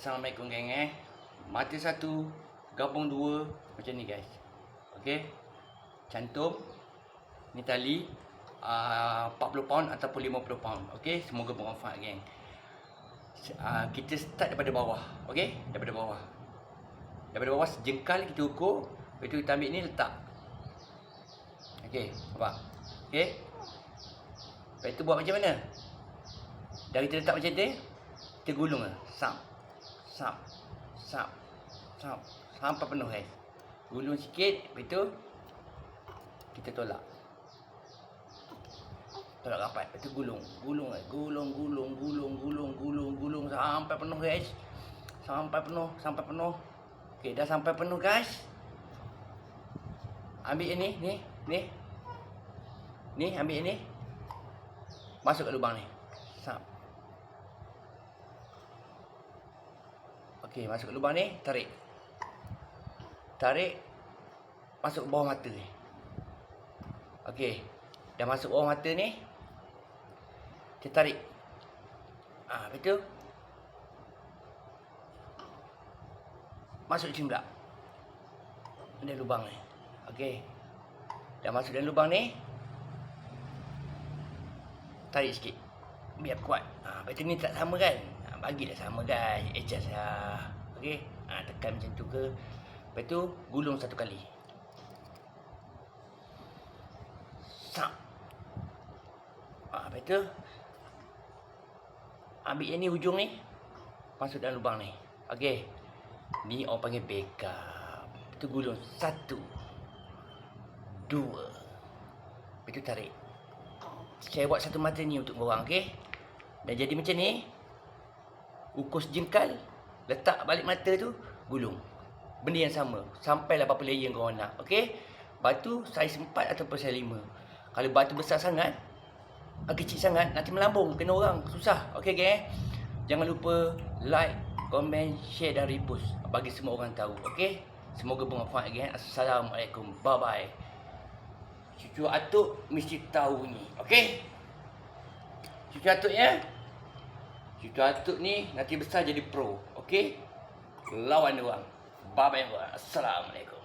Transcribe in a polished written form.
Assalamualaikum geng Mata satu, gabung dua. Macam ni guys. Okay, cantum. Ni tali 40 pound ataupun 50 pound. Okay, semoga bermanfaat geng. Kita start daripada bawah. Okay, daripada bawah. Daripada bawah sejengkal kita ukur. Lepas tu kita ambil ni letak. Okay, nampak? Okay. Lepas tu buat macam mana? Dari kita letak macam tu, kita gulung lah. Sap. Sampai penuh guys. Gulung sikit, lepas tu kita tolak. Tolak rapat, lepas tu gulung sampai penuh guys. Sampai penuh. Okey, dah sampai penuh guys. Ambil ni. Ni ambil ni. Masuk kat lubang ni. Sap. Okey, masuk ke lubang ni, tarik. Masuk ke bawah mata ni. Okey, dah masuk bawah mata ni. Kita tarik. Lepas tu masuk sini pula. Ada lubang ni. Okey. Dah masuk dalam lubang ni. Tarik sikit. Biar kuat. Lepas tu ni tak sama kan? Bagilah sama guys. Adjust lah. Okey. Tekan macam tu ke. Lepas tu gulung satu kali. Sap. Lepas tu ambil yang ni hujung ni. Masuk dalam lubang ni. Okey. Ni orang panggil backup. Lepas tu gulung 1 2. Lepas tu tarik. Saya buat satu mata ni untuk korang. Okey. Dah jadi macam ni. Ukur sejengkal, letak balik mata tu, gulung. Benda yang sama, sampailah berapa layer yang korang nak. Okey? Batu saiz 4 ataupun saiz 5. Kalau batu besar sangat, kecil sangat, nanti melambung, kena orang, susah. Okey geng? Jangan lupa like, komen, share dan repost. Bagi semua orang tahu. Okey? Semoga bermanfaat geng. Assalamualaikum. Bye-bye. Cucu atuk mesti tahu ni. Okey? Cucu atuk ya? Cucu atuk ni nanti besar jadi pro. Okey? Lawan dia orang. Bye-bye. Assalamualaikum.